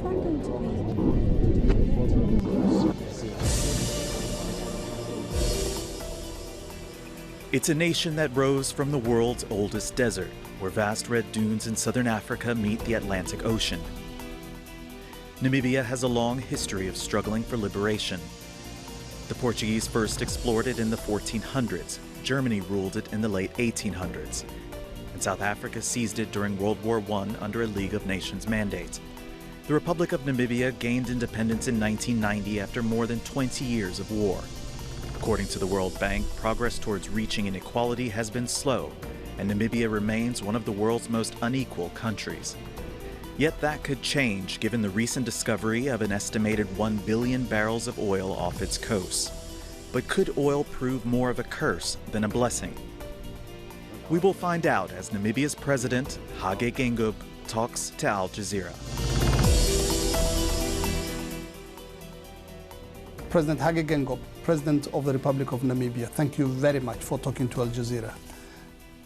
one going to be? It's a nation that rose from the world's oldest desert, where vast red dunes in southern Africa meet the Atlantic Ocean. Namibia has a long history of struggling for liberation. The Portuguese first explored it in the 1400s, Germany ruled it in the late 1800s, and South Africa seized it during World War I under a League of Nations mandate. The Republic of Namibia gained independence in 1990 after more than 20 years of war. According to the World Bank, progress towards reaching inequality has been slow, and Namibia remains one of the world's most unequal countries. Yet that could change given the recent discovery of an estimated 1 billion barrels of oil off its coast. But could oil prove more of a curse than a blessing? We will find out as Namibia's president, Hage Geingob, talks to Al Jazeera. President Hage Geingob, President of the Republic of Namibia, thank you very much for talking to Al Jazeera.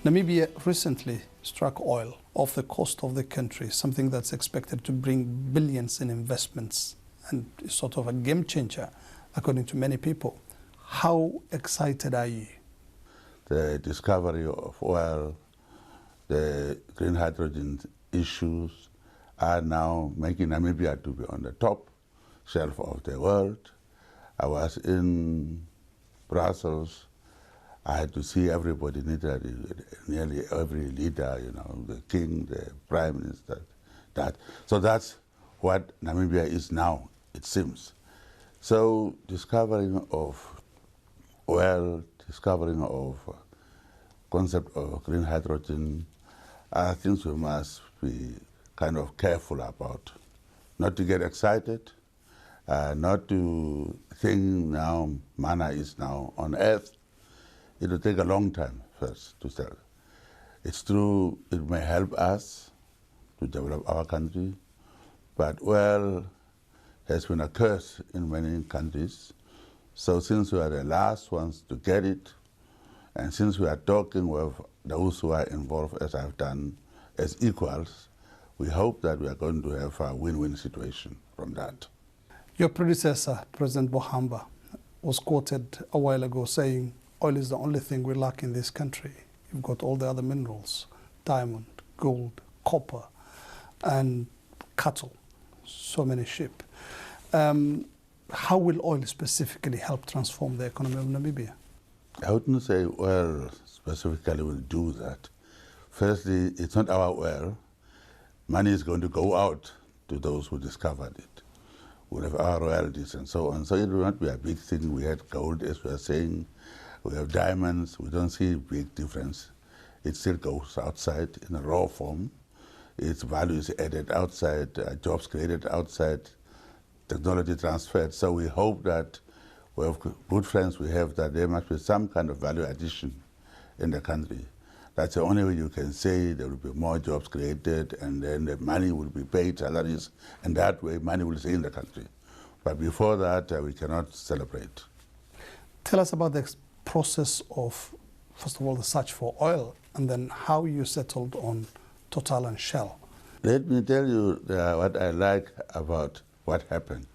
Namibia recently struck oil off the coast of the country, something that's expected to bring billions in investments and is sort of a game changer, according to many people. How excited are you? The discovery of oil, the green hydrogen issues are now making Namibia to be on the top shelf of the world. I was in Brussels. I had to see everybody, nearly every leader, you know, the king, the prime minister, that. So that's what Namibia is now, it seems. So discovering of oil, discovering of concept of green hydrogen are things we must be kind of careful about. Not to get excited, not to think now manna is now on earth. It will take a long time first to sell. It's true, it may help us to develop our country, but oil has been a curse in many countries. So since we are the last ones to get it, and since we are talking with those who are involved, as I've done, as equals, we hope that we are going to have a win-win situation from that. Your predecessor, President Bohamba, was quoted a while ago saying, oil is the only thing we lack in this country. You've got all the other minerals, diamond, gold, copper, and cattle, so many sheep. How will oil specifically help transform the economy of Namibia? I wouldn't say oil specifically will do that. Firstly, it's not our oil. Money is going to go out to those who discovered it. We'll have our royalties and so on. So it will not be a big thing. We had gold, as we are saying. We have diamonds. We don't see a big difference. It still goes outside in a raw form. Its value is added outside, jobs created outside, technology transferred. So we hope that we have good friends we have, that there must be some kind of value addition in the country. That's the only way you can say there will be more jobs created, and then the money will be paid, salaries, and that way money will stay in the country. But before that, we cannot celebrate. Tell us about the process of, first of all, the search for oil, and then how you settled on Total and Shell. Let me tell you what I like about what happened.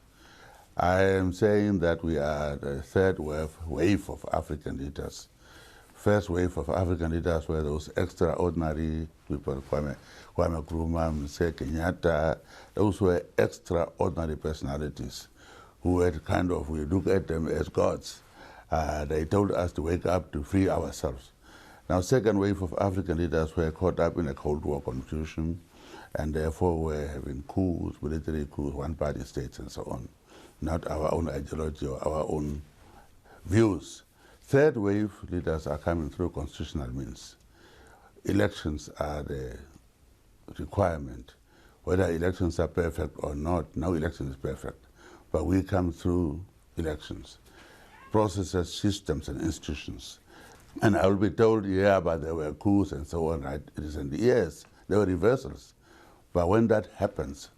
I am saying that we are the third wave of African leaders. First wave of African leaders were those extraordinary people, Kwame Nkrumah, Mzee Kenyatta. Those were extraordinary personalities who had kind of, we look at them as gods. They told us to wake up to free ourselves. Now, second wave of African leaders were caught up in a Cold War confusion, and therefore were having coups, military coups, one-party states, and so on. Not our own ideology or our own views. Third wave leaders are coming through constitutional means. Elections are the requirement. Whether elections are perfect or not, no election is perfect. But we come through elections, processes, systems, and institutions. And I will be told, yeah, but there were coups and so on, right? It isn't. Yes, there were reversals. But when that happens,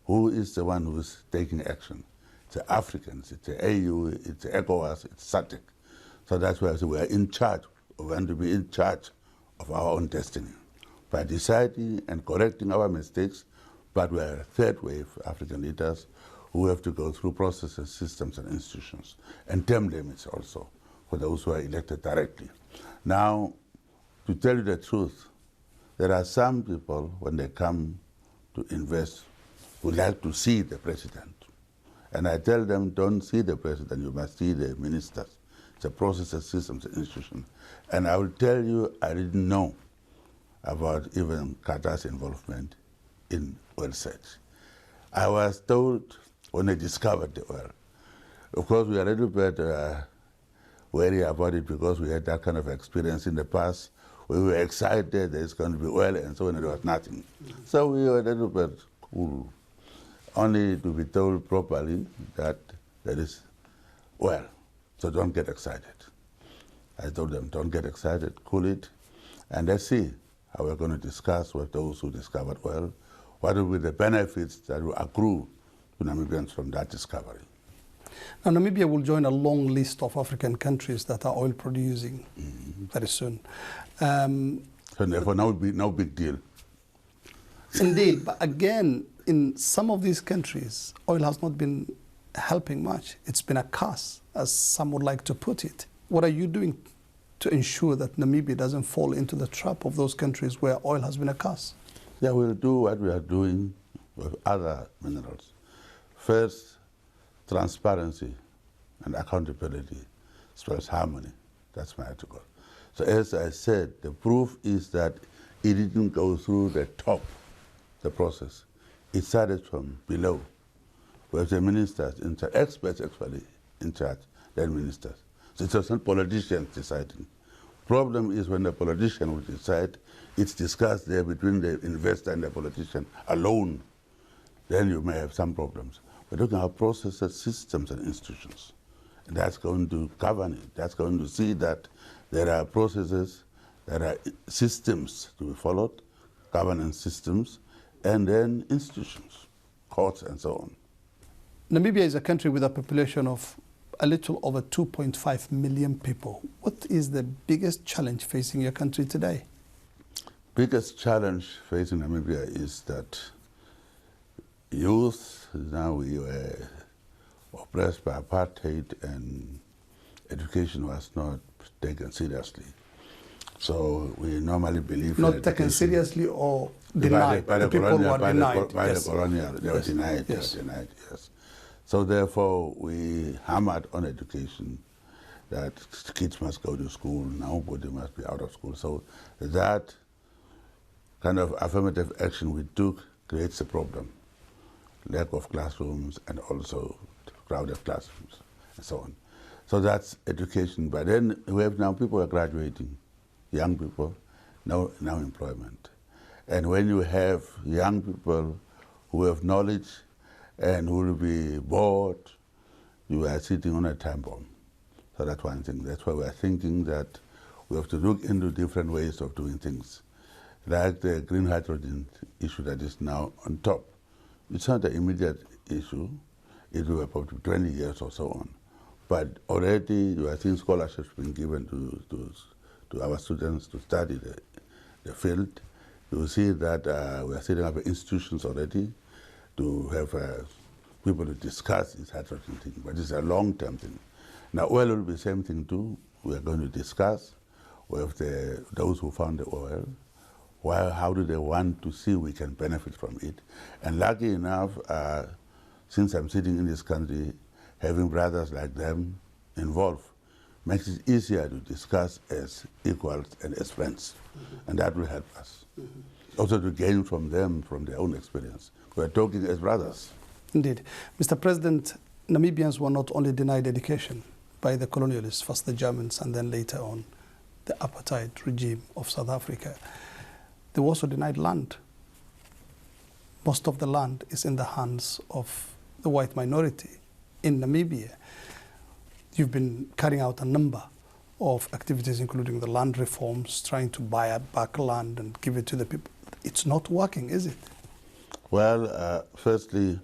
who is the one who is taking action? It's the Africans, it's the AU, it's the ECOWAS, it's SADC. So that's why I say we are in charge, we want to be in charge of our own destiny. By deciding and correcting our mistakes, But we are a third wave African leaders who have to go through processes, systems, and institutions, and term limits also for those who are elected directly. Now, to tell you the truth, there are some people, when they come to invest, who like to see the president. And I tell them, don't see the president, you must see the ministers. It's a process, a system, it's an institution. And I will tell you, I didn't know about even Qatar's involvement in oil search. I was told when they discovered the oil. Of course, we are a little bit wary about it because we had that kind of experience in the past. We were excited there's going to be oil, and so on, and there was nothing. So we were a little bit cool, only to be told properly that there is oil. So don't get excited. I told them, don't get excited, cool it, and let's see how we're going to discuss with those who discovered oil, what will be the benefits that will accrue to Namibians from that discovery. Now, Namibia will join a long list of African countries that are oil producing very soon. So therefore, no big deal. Indeed, but again, in some of these countries, oil has not been helping much. It's been a curse, as some would like to put it. What are you doing to ensure that Namibia doesn't fall into the trap of those countries where oil has been a curse? Yeah, we'll do what we are doing with other minerals. First, transparency and accountability spells harmony. That's my article. So as I said, the proof is that it didn't go through the top, the process. It started from below, where the ministers, experts actually in charge, then ministers. So it was not politicians deciding. Problem is when the politician will decide, it's discussed there between the investor and the politician alone, then you may have some problems. We're looking at processes, systems, and institutions. And that's going to govern it. That's going to see that there are processes, there are systems to be followed, governance systems, and then institutions, courts, and so on. Namibia is a country with a population of a little over 2.5 million people. What is the biggest challenge facing your country today? Biggest challenge facing Namibia is that youth, now we were oppressed by apartheid and education was not taken seriously. So we normally believe not taken seriously or denied. By the people colonial, were denied. By Yes. the colonial, they were denied. Yes. They were denied. Yes. So therefore, we hammered on education, that kids must go to school, nobody must be out of school. So that kind of affirmative action we took creates a problem. Lack of classrooms and also crowded classrooms and so on. So that's education. But then we have now people are graduating, young people, now employment. And when you have young people who have knowledge and who will be bored, you are sitting on a time bomb. So that's one thing. That's why we are thinking that we have to look into different ways of doing things. Like the green hydrogen issue that is now on top. It's not an immediate issue. It will be probably 20 years or so on. But already you are seeing scholarships being given to our students to study the field. You will see that we are setting up institutions already to have people to discuss this hydrogen thing, but it's a long-term thing. Now, oil will be the same thing too. We are going to discuss with those who found the oil, how do they want to see we can benefit from it. And lucky enough, since I'm sitting in this country, having brothers like them involved makes it easier to discuss as equals and as friends. And that will help us. Also to gain from them, from their own experience. We're talking as brothers. Indeed. Mr. President, Namibians were not only denied education by the colonialists, first the Germans and then later on the apartheid regime of South Africa. They were also denied land. Most of the land is in the hands of the white minority in Namibia. You've been carrying out a number of activities, including the land reforms, trying to buy back land and give it to the people. It's not working, is it? Well, firstly,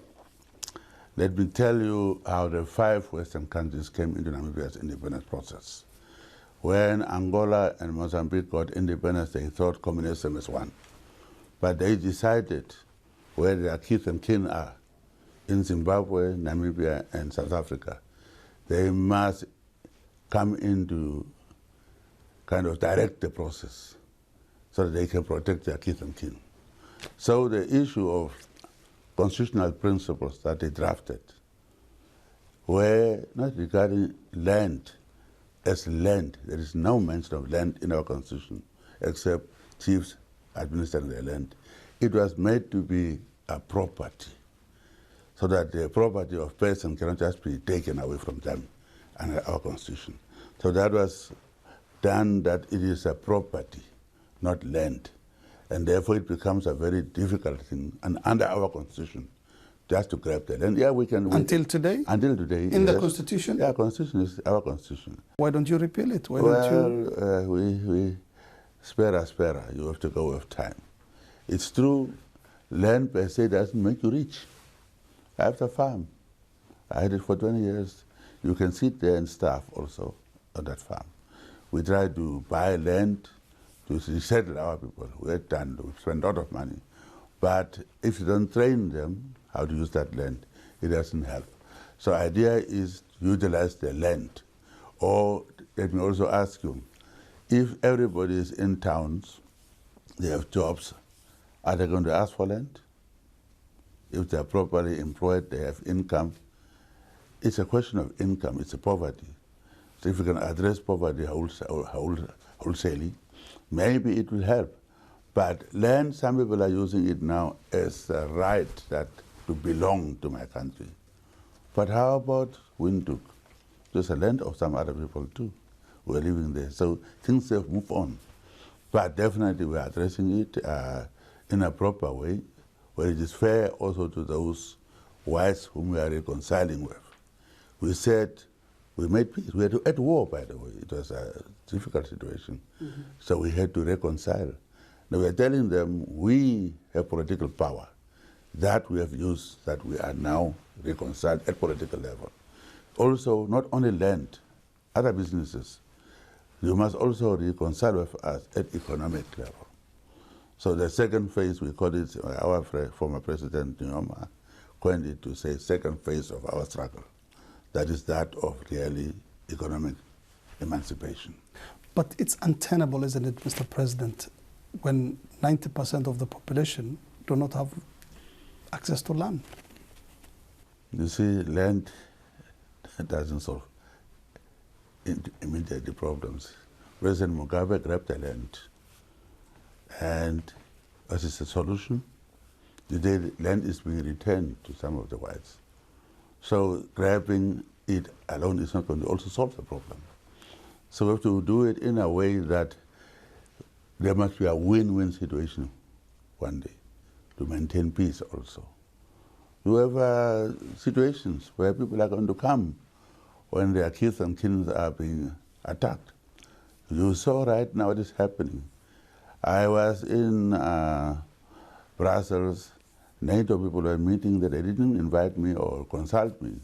let me tell you how the 5 Western countries came into Namibia's independence process. When Angola and Mozambique got independence, they thought communism is one. But they decided where their kith and kin are, in Zimbabwe, Namibia, and South Africa. They must come in to kind of direct the process so that they can protect their kith and kin. So the issue of constitutional principles that they drafted were not regarding land as land. There is no mention of land in our constitution except chiefs administering their land. It was made to be a property, so that the property of person cannot just be taken away from them under our constitution. So that was done that it is a property, not land. And therefore it becomes a very difficult thing, and under our constitution, just to grab the land. Yeah, we can. Until today? Until today. In the constitution? Yeah, constitution is our constitution. Why don't you repeal it? Why don't you? We spera. You have to go with time. It's true, land per se doesn't make you rich. I have a farm. I had it for 20 years. You can sit there and starve also on that farm. We try to buy land to resettle our people. We spend a lot of money. But if you don't train them how to use that land, it doesn't help. So the idea is to utilize the land. Or let me also ask you, if everybody is in towns, they have jobs, are they going to ask for land? If they are properly employed, they have income. It's a question of income, it's a poverty. So if we can address poverty wholesalely, maybe it will help. But land, some people are using it now as a right that to belong to my country. But how about Windhoek? There's a land of some other people too who are living there. So things have moved on. But definitely we are addressing it in a proper way, where it is fair also to those whites whom we are reconciling with. We said, we made peace. We were at war, by the way. It was a difficult situation. Mm-hmm. So we had to reconcile. Now we are telling them we have political power. That we have used, that we are now reconciled at political level. Also, not only land, other businesses, you must also reconcile with us at economic level. So the second phase, we call it, our former President Nyoma coined it to say second phase of our struggle. That is that of really economic emancipation. But it's untenable, isn't it, Mr. President, when 90% of the population do not have access to land? You see, land doesn't solve immediate problems. President Mugabe grabbed the land, and as is a solution, today land is being returned to some of the whites. So grabbing it alone is not going to also solve the problem. So we have to do it in a way that there must be a win-win situation one day to maintain peace also. You have situations where people are going to come when their kids and kin are being attacked. You saw right now what is happening. I was in Brussels. NATO people were meeting that they didn't invite me or consult me.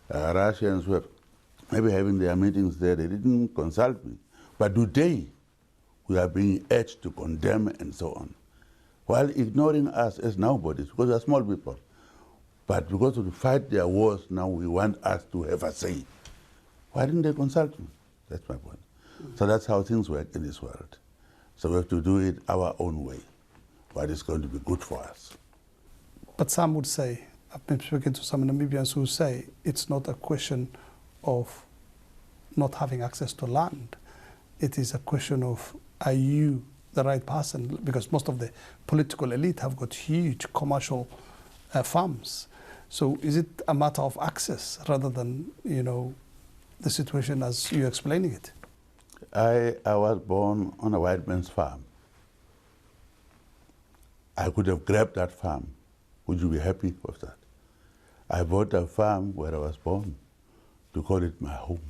Russians were maybe having their meetings there, they didn't consult me. But today, we are being urged to condemn and so on, while ignoring us as nobodies, because we are small people. But because we fight their wars, now we want us to have a say. Why didn't they consult me? That's my point. So that's how things work in this world. So we have to do it our own way, what is going to be good for us. But some would say, I've been speaking to some Namibians who say it's not a question of not having access to land. It is a question of, are you the right person? Because most of the political elite have got huge commercial farms. So is it a matter of access rather than, the situation as you're explaining it? I was born on a white man's farm. I could have grabbed that farm. Would you be happy with that? I bought a farm where I was born to call it my home.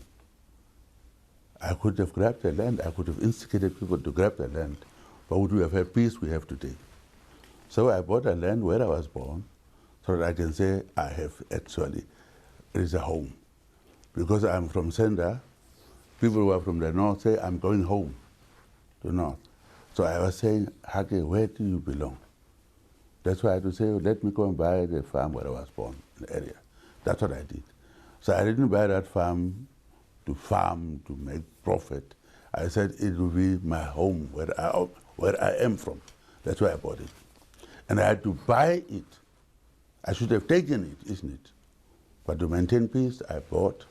I could have grabbed the land. I could have instigated people to grab the land. But would we have had peace we have today? So I bought a land where I was born so that I can say I have actually, it is a home. Because I'm from Senda, people who are from the north say, I'm going home to north. So I was saying, Hage, where do you belong? That's why I had to say, let me go and buy the farm where I was born, in the area. That's what I did. So I didn't buy that farm to make profit. I said it will be my home, where I am from. That's why I bought it. And I had to buy it. I should have taken it, isn't it? But to maintain peace, I bought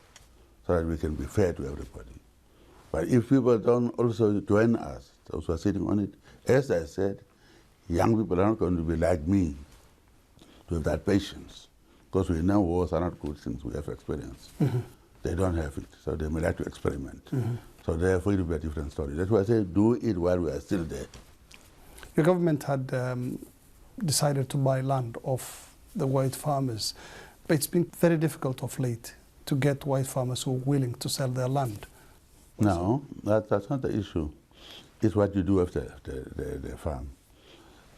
so that we can be fair to everybody. But if people don't also join us, those who are sitting on it, as I said, young people are not going to be like me, to have that patience. Because we know wars are not good things we have experienced. Mm-hmm. They don't have it, so they may like to experiment. Mm-hmm. So therefore it will be a different story. That's why I say do it while we are still there. Your government had decided to buy land off the white farmers, but it's been very difficult of late to get white farmers who are willing to sell their land. No, that's not the issue. It's what you do after the farm.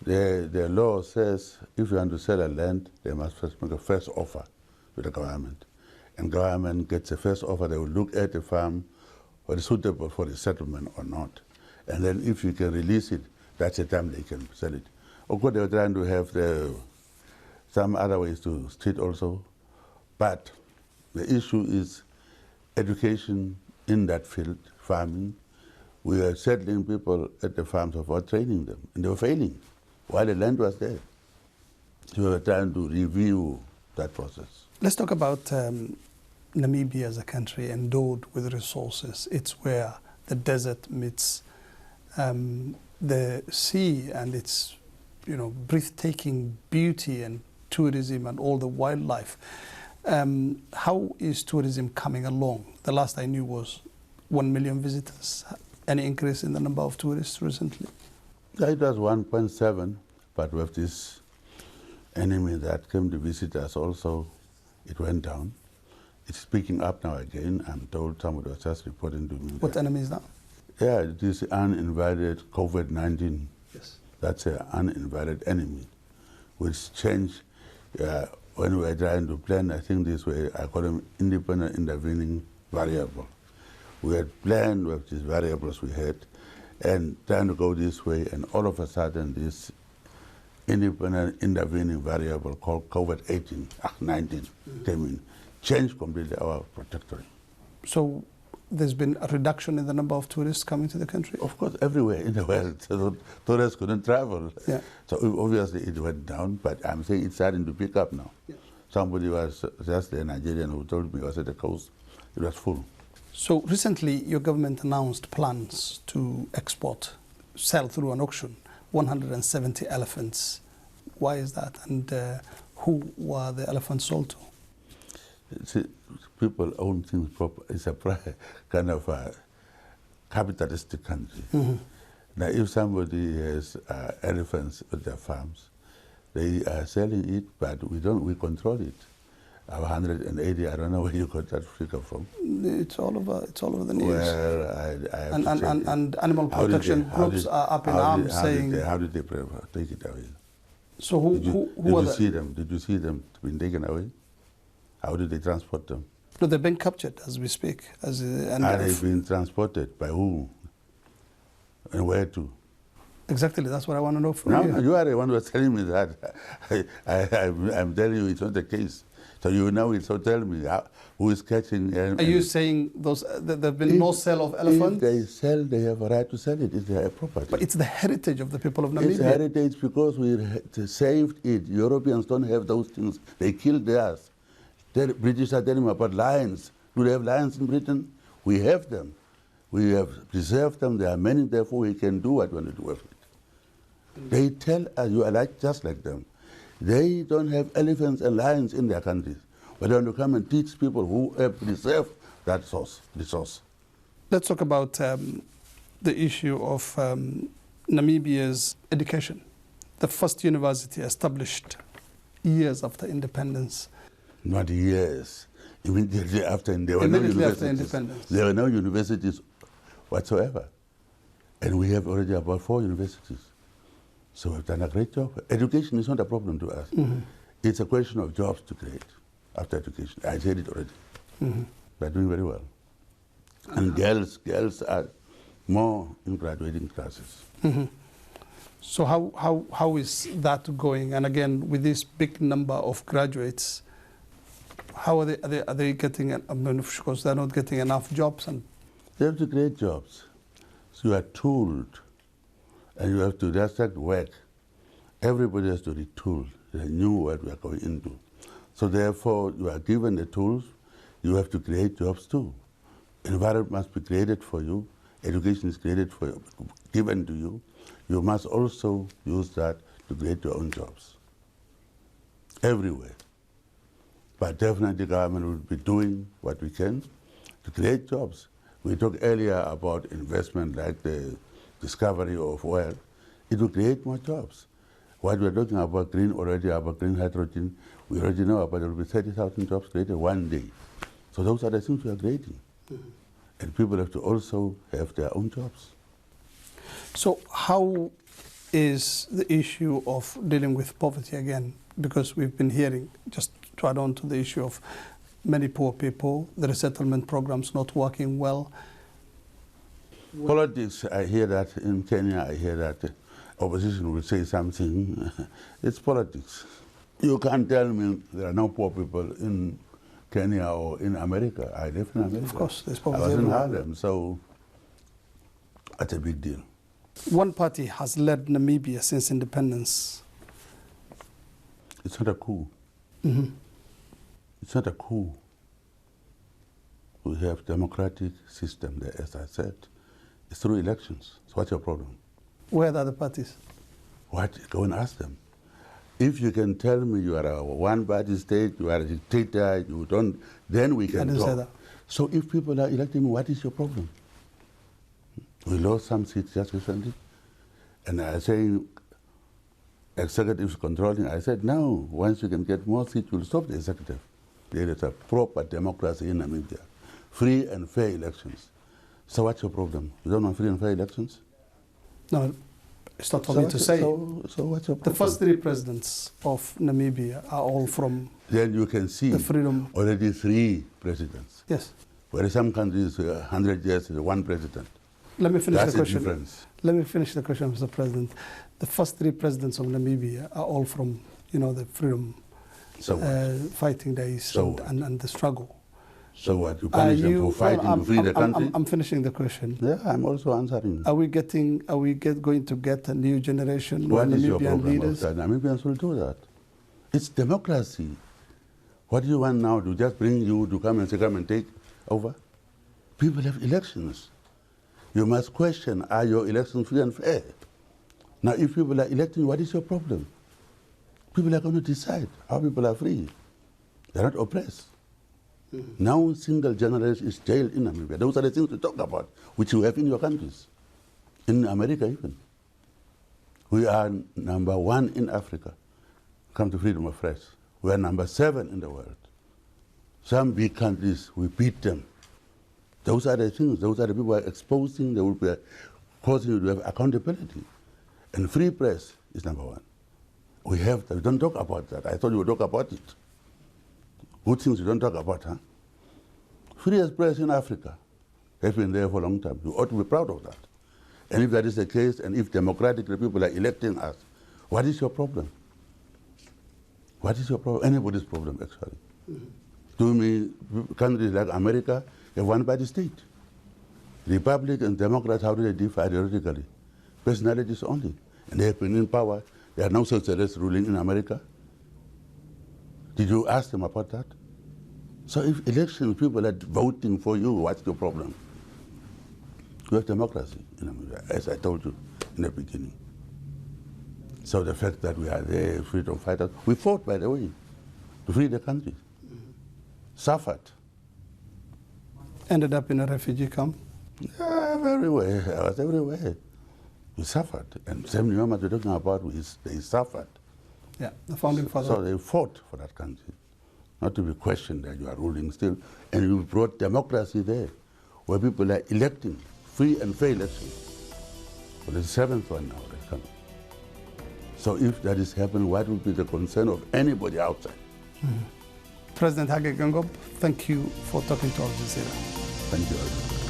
The law says if you want to sell a land, they must first make a first offer to the government. And government gets a first offer, they will look at the farm, whether it's suitable for the settlement or not. And then if you can release it, that's the time they can sell it. Of course, they were trying to have some other ways to treat also. But the issue is education in that field, farming. We were settling people at the farms without training them, and they were failing while the land was there. So we were trying to review that process. Let's talk about Namibia as a country endowed with resources. It's where the desert meets the sea, and its breathtaking beauty and tourism and all the wildlife. How is tourism coming along? The last I knew was 1 million visitors. Any increase in the number of tourists recently? It was 1.7, but with this enemy that came to visit us also, it went down. It's picking up now again. I'm told somebody was just reporting to me. What enemy is that? Yeah, it is uninvited COVID-19. Yes. That's an uninvited enemy, which changed when we were trying to plan, I think this way, I call them independent intervening variable. We had planned with these variables we had and trying to go this way, and all of a sudden this independent intervening variable called COVID-19 came in, changed completely our trajectory. So there's been a reduction in the number of tourists coming to the country? Of course, everywhere in the world, so tourists couldn't travel. Yeah. So obviously it went down, but I'm saying it's starting to pick up now. Yeah. Somebody was just a Nigerian who told me, I was at the coast, it was full. So recently your government announced plans to sell through an auction, 170 elephants. Why is that? And who were the elephants sold to? See, people own things proper. It's a kind of a capitalistic country. Mm-hmm. Now, if somebody has elephants at their farms, they are selling it, but we control it. Our 180, I don't know where you got that figure from. It's all over the news. Well, and animal protection groups are up in arms saying... How did they take it away? So who did you see them? Did you see them being taken away? How did they transport them? No, they've been captured as we speak. Are they being transported? By who? And where to? Exactly, that's what I want to know from you. You are the one who was telling me that. I'm telling you it's not the case. So you know it, so tell me, who is catching... Are you saying there have been no sale of elephants? If they sell, they have a right to sell it. It's their property. But it's the heritage of the people of Namibia. It's heritage because we saved it. Europeans don't have those things. They killed theirs. The British are telling me about lions. Do they have lions in Britain? We have them. We have preserved them. There are many, therefore we can do what we want to do with it. They tell us, you are just like them. They don't have elephants and lions in their countries. But they want to come and teach people who have preserved that resource. Let's talk about the issue of Namibia's education. The first university established years after independence. Not years. Immediately after, there were Immediately after independence. There were no universities whatsoever. And we have already about 4 universities. So we've done a great job. Education is not a problem to us. Mm-hmm. It's a question of jobs to create after education. I said it already. Mm-hmm. They're doing very well. And girls are more in graduating classes. Mm-hmm. So how is that going? And again, with this big number of graduates, how are they getting? I mean, of course, they're not getting enough jobs, and they have to create jobs. So you are tooled, and you have to just start work. Everybody has to retool. They knew what we are going into. So therefore, you are given the tools. You have to create jobs too. Environment must be created for you. Education is created for you, given to you. You must also use that to create your own jobs. Everywhere. But definitely government will be doing what we can to create jobs. We talked earlier about investment like the discovery of oil. It will create more jobs. What we're talking about green already, about green hydrogen, we already know about there will be 30,000 jobs created one day. So those are the things we are creating. Mm-hmm. And people have to also have their own jobs. So how is the issue of dealing with poverty again? Because we've been hearing, just to add on to the issue of many poor people, the resettlement programs not working well. Politics, I hear that in Kenya, I hear that opposition will say something. It's politics. You can't tell me there are no poor people in Kenya or in America. I live in America. Of course, there's poverty. I was in Harlem, so that's a big deal. One party has led Namibia since independence. It's not a coup. Mm-hmm. It's not a coup. We have democratic system there, as I said. It's through elections. So what's your problem? Where are the other parties? What? Go and ask them. If you can tell me you are a one-party state, you are a dictator, you don't, then we can I didn't talk. say that. So if people are electing me, what is your problem? We lost some seats just recently, and I say executives controlling. I said, no, once you can get more seats, you'll stop the executive. There is a proper democracy in Namibia, free and fair elections. So what's your problem? You don't want free and fair elections? No, it's not for me to say. So what's your problem? The first three presidents of Namibia are all from then you can see the freedom. Already 3 presidents. Yes. Whereas some countries, 100 years, is 1 president. Let me finish That's the question. The difference. Let me finish the question, Mr. President. The first 3 presidents of Namibia are all from, the freedom fighting days and the struggle. So what? You punish them for fighting to free the country? I'm finishing the question. Yeah, I'm also answering. Are we going to get a new generation of What is your Namibian problem leaders? of that? Namibians will do that. It's democracy. What do you want now? To just bring you to come and take over? People have elections. You must question, are your elections free and fair? Now, if people are electing, what is your problem? People are going to decide how people are free. They're not oppressed. Mm-hmm. Now, single generation is jailed in Namibia. Those are the things to talk about, which you have in your countries, in America even. We are number 1 in Africa, come to freedom of press. We are number 7 in the world. Some big countries, we beat them. Those are the things, those are the people who are exposing, they will be causing you to have accountability. And free press is number 1. We have that. We don't talk about that. I thought you would talk about it. Good things you don't talk about, huh? Free press in Africa has been there for a long time. You ought to be proud of that. And if that is the case, and if democratically people are electing us, what is your problem? What is your problem? Anybody's problem, actually. Mm-hmm. To me, countries like America have one-party state. Republicans and Democrats, how do they differ ideologically? Personalities only. And they have been in power. There are no socialists ruling in America. Did you ask them about that? So if elections, people are voting for you, what's your problem? You have democracy in America, as I told you in the beginning. So the fact that we are there, freedom fighters, we fought, by the way, to free the country. Mm-hmm. Suffered. Ended up in a refugee camp? Yeah, everywhere. I was everywhere. We suffered. And same Nyoma we're talking about, they suffered. Yeah, the founding fathers. So they fought for that country, not to be questioned that you are ruling still. And you brought democracy there, where people are electing free and fair elections. For the 7th one now that's coming. So if that is happening, what will be the concern of anybody outside? Mm-hmm. President Hage Geingob, thank you for talking to Al Jazeera. Thank you.